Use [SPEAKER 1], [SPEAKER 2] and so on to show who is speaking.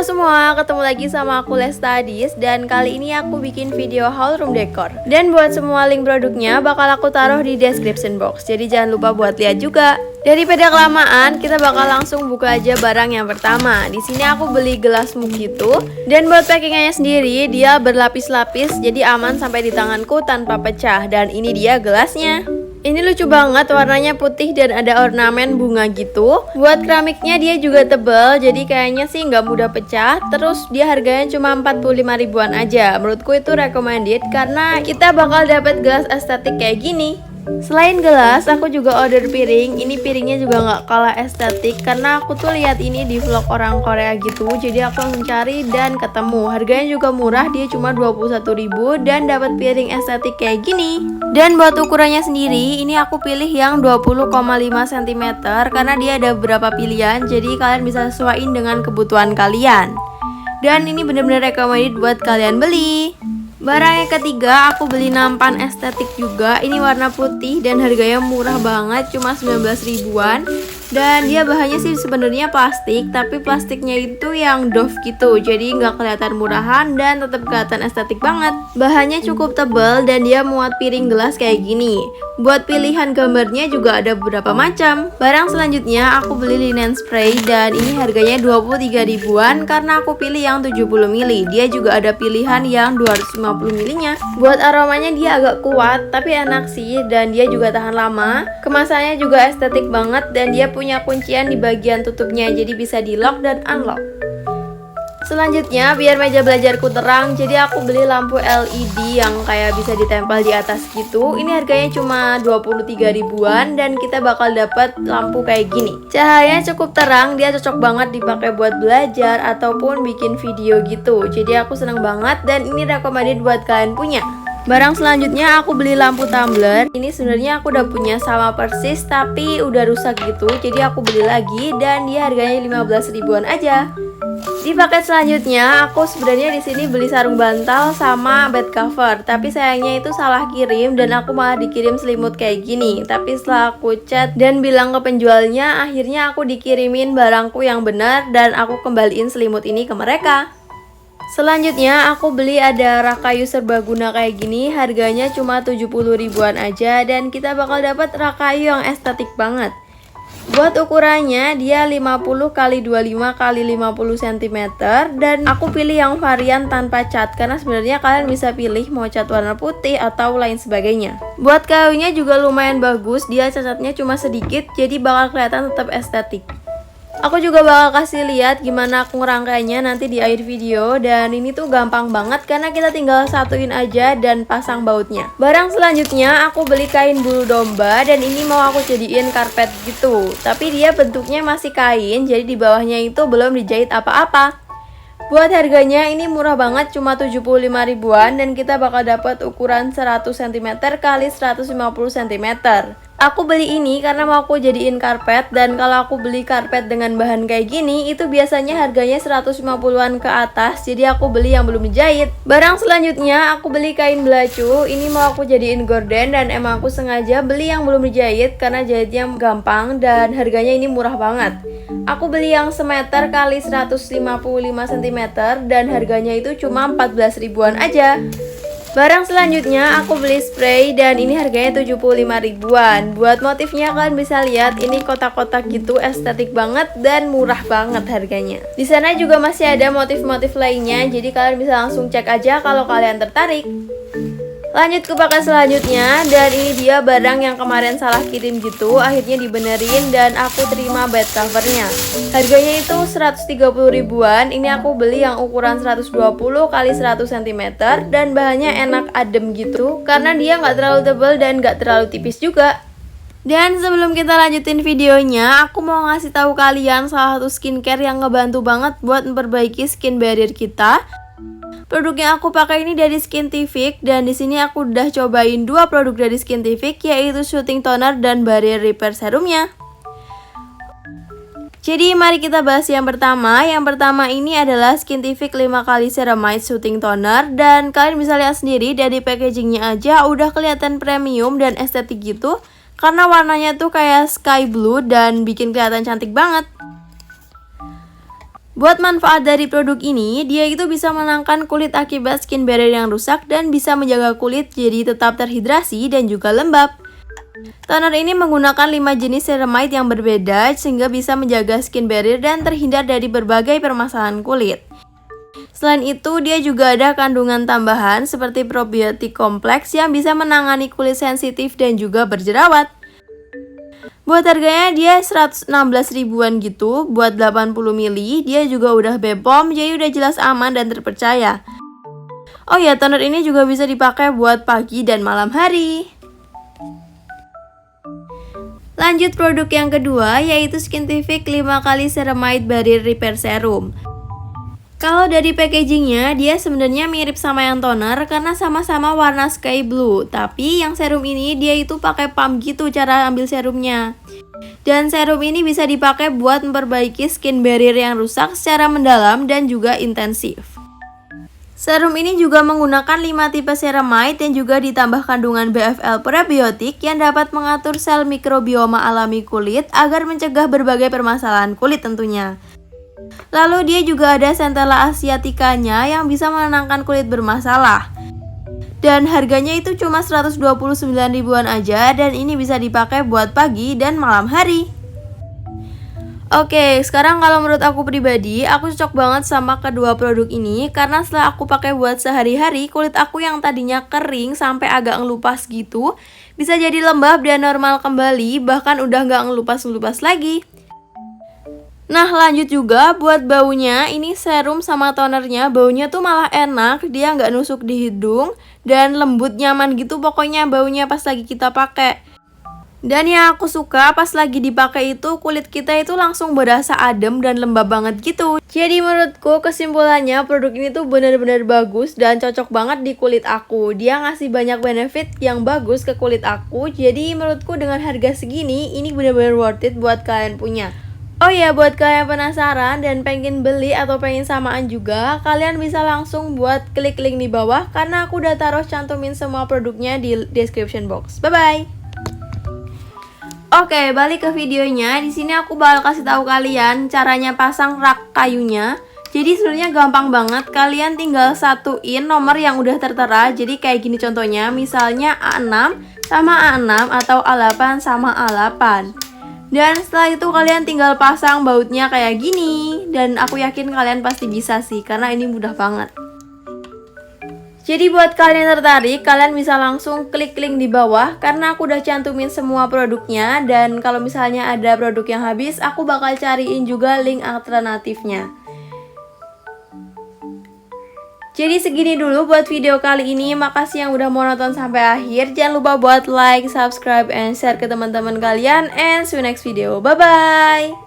[SPEAKER 1] Halo semua, ketemu lagi sama aku Lestadis. Dan kali ini aku bikin video haul room decor. Dan buat semua link produknya bakal aku taruh di description box, jadi jangan lupa buat lihat juga. Daripada kelamaan, kita bakal langsung buka aja barang yang pertama. Di sini aku beli gelas mug gitu. Dan buat packingannya sendiri, dia berlapis-lapis, jadi aman sampai di tanganku tanpa pecah. Dan ini dia gelasnya. Ini lucu banget, warnanya putih dan ada ornamen bunga gitu. Buat keramiknya dia juga tebal, jadi kayaknya sih nggak mudah pecah. Terus dia harganya cuma 45 ribuan aja. Menurutku itu recommended karena kita bakal dapat gelas estetik kayak gini. Selain gelas, aku juga order piring. Ini piringnya juga nggak kalah estetik karena aku tuh lihat ini di vlog orang Korea gitu. Jadi aku langsung cari dan ketemu. Harganya juga murah, dia cuma 21.000 dan dapat piring estetik kayak gini. Dan buat ukurannya sendiri, ini aku pilih yang 20,5 cm karena dia ada beberapa pilihan. Jadi kalian bisa sesuaiin dengan kebutuhan kalian. Dan ini bener-bener recommended buat kalian beli. Barang yang ketiga, aku beli nampan estetik juga. Ini warna putih dan harganya murah banget, cuma 19 ribuan. Dan dia bahannya sih sebenarnya plastik, tapi plastiknya itu yang doff gitu, jadi nggak kelihatan murahan dan tetap kelihatan estetik banget. Bahannya cukup tebal dan dia muat piring gelas kayak gini. Buat pilihan gambarnya juga ada beberapa macam. Barang selanjutnya aku beli linen spray dan ini harganya 23 ribuan karena aku pilih yang 70 ml. Dia juga ada pilihan yang 250 ml nya. Buat aromanya dia agak kuat tapi enak sih dan dia juga tahan lama. Kemasannya juga estetik banget dan dia punya kuncian di bagian tutupnya, jadi bisa di lock dan unlock. Selanjutnya, biar meja belajarku terang, jadi aku beli lampu LED yang kayak bisa ditempel di atas gitu. Ini harganya cuma 23 ribuan dan kita bakal dapat lampu kayak gini. Cahayanya cukup terang, dia cocok banget dipakai buat belajar ataupun bikin video gitu. Jadi aku seneng banget dan ini recommended buat kalian punya. Barang selanjutnya aku beli lampu tumbler. Ini sebenarnya aku udah punya sama persis tapi udah rusak gitu. Jadi aku beli lagi dan dia harganya 15 ribuan aja. Di paket selanjutnya aku sebenarnya di sini beli sarung bantal sama bed cover, tapi sayangnya itu salah kirim dan aku malah dikirim selimut kayak gini. Tapi setelah aku chat dan bilang ke penjualnya, akhirnya aku dikirimin barangku yang benar dan aku kembaliin selimut ini ke mereka. Selanjutnya aku beli ada rak kayu serbaguna kayak gini, harganya cuma 70 ribuan aja dan kita bakal dapat rak kayu yang estetik banget. Buat ukurannya dia 50 x 25 x 50 cm dan aku pilih yang varian tanpa cat karena sebenarnya kalian bisa pilih mau cat warna putih atau lain sebagainya. Buat kayunya juga lumayan bagus, dia cacatnya cuma sedikit jadi bakal kelihatan tetap estetik. Aku juga bakal kasih lihat gimana aku ngerangkainya nanti di akhir video. Dan ini tuh gampang banget karena kita tinggal satuin aja dan pasang bautnya. Barang selanjutnya aku beli kain bulu domba dan ini mau aku jadiin karpet gitu. Tapi dia bentuknya masih kain, jadi di bawahnya itu belum dijahit apa-apa. Buat harganya ini murah banget, cuma 75 ribuan dan kita bakal dapat ukuran 100 cm x 150 cm. Aku beli ini karena mau aku jadiin karpet dan kalau aku beli karpet dengan bahan kayak gini itu biasanya harganya 150-an ke atas, jadi aku beli yang belum dijahit. Barang selanjutnya aku beli kain belacu, ini mau aku jadiin gorden dan emang aku sengaja beli yang belum dijahit karena jahitnya gampang dan harganya ini murah banget. Aku beli yang semeter x 155 cm dan harganya itu cuma 14 ribuan aja. Barang selanjutnya aku beli spray dan ini harganya 75 ribuan. Buat motifnya kalian bisa lihat ini kotak-kotak gitu, estetik banget dan murah banget harganya. Di sana juga masih ada motif-motif lainnya, jadi kalian bisa langsung cek aja kalau kalian tertarik. Lanjut ke paket selanjutnya dan ini dia barang yang kemarin salah kirim gitu, akhirnya dibenerin dan aku terima bed covernya. Harganya itu 130 ribuan. Ini aku beli yang ukuran 120 x 100 cm dan bahannya enak adem gitu karena dia nggak terlalu tebal dan nggak terlalu tipis juga. Dan sebelum kita lanjutin videonya, aku mau ngasih tahu kalian salah satu skincare yang ngebantu banget buat memperbaiki skin barrier kita. Produk yang aku pakai ini dari Skintific dan di sini aku udah cobain dua produk dari Skintific, yaitu Shooting Toner dan Barrier Repair Serumnya. Jadi mari kita bahas yang pertama. Yang pertama ini adalah Skintific 5 kali Ceramide Shooting Toner dan kalian bisa lihat sendiri dari packagingnya aja udah kelihatan premium dan estetik gitu karena warnanya tuh kayak sky blue dan bikin kelihatan cantik banget. Buat manfaat dari produk ini, dia itu bisa menenangkan kulit akibat skin barrier yang rusak dan bisa menjaga kulit jadi tetap terhidrasi dan juga lembab. Toner ini menggunakan 5 jenis ceramide yang berbeda sehingga bisa menjaga skin barrier dan terhindar dari berbagai permasalahan kulit. Selain itu, dia juga ada kandungan tambahan seperti probiotik kompleks yang bisa menangani kulit sensitif dan juga berjerawat. Buat harganya dia 116 ribuan gitu, buat 80 ml dia juga udah BPOM, jadi udah jelas aman dan terpercaya. Oh ya, toner ini juga bisa dipakai buat pagi dan malam hari. Lanjut produk yang kedua yaitu Skintific 5 kali Ceramide Barrier Repair Serum. Kalau dari packagingnya, dia sebenarnya mirip sama yang toner karena sama-sama warna sky blue. Tapi yang serum ini dia itu pakai pump gitu cara ambil serumnya. Dan serum ini bisa dipakai buat memperbaiki skin barrier yang rusak secara mendalam dan juga intensif. Serum ini juga menggunakan 5 tipe ceramide dan juga ditambah kandungan BFL prebiotik yang dapat mengatur sel mikrobioma alami kulit agar mencegah berbagai permasalahan kulit tentunya. Lalu dia juga ada Centella asiaticanya yang bisa menenangkan kulit bermasalah. Dan harganya itu cuma 129 ribuan aja dan ini bisa dipakai buat pagi dan malam hari. Oke, sekarang kalau menurut aku pribadi, aku cocok banget sama kedua produk ini karena setelah aku pakai buat sehari-hari, kulit aku yang tadinya kering sampai agak ngelupas gitu, bisa jadi lembab dan normal kembali, bahkan udah nggak ngelupas-ngelupas lagi. Nah lanjut juga buat baunya, ini serum sama tonernya baunya tuh malah enak, dia nggak nusuk di hidung dan lembut nyaman gitu pokoknya baunya pas lagi kita pakai. Dan yang aku suka pas lagi dipakai itu kulit kita itu langsung berasa adem dan lembab banget gitu. Jadi menurutku kesimpulannya produk ini tuh benar-benar bagus dan cocok banget di kulit aku. Dia ngasih banyak benefit yang bagus ke kulit aku. Jadi menurutku dengan harga segini ini benar-benar worth it buat kalian punya. Oh ya, buat kalian penasaran dan pengen beli atau pengen samaan juga, kalian bisa langsung buat klik link di bawah karena aku udah taruh cantumin semua produknya di description box. Bye bye. Oke, balik ke videonya. Di sini aku bakal kasih tahu kalian caranya pasang rak kayunya. Jadi sebenarnya gampang banget. Kalian tinggal satuin nomor yang udah tertera. Jadi kayak gini contohnya, misalnya A6 sama A6 atau A8 sama A8. Dan setelah itu kalian tinggal pasang bautnya kayak gini. Dan aku yakin kalian pasti bisa sih, karena ini mudah banget. Jadi buat kalian yang tertarik, kalian bisa langsung klik link di bawah. Karena aku udah cantumin semua produknya. Dan kalau misalnya ada produk yang habis, aku bakal cariin juga link alternatifnya. Jadi segini dulu buat video kali ini. Makasih yang udah mau nonton sampai akhir. Jangan lupa buat like, subscribe, and share ke teman-teman kalian. And see you next video. Bye-bye.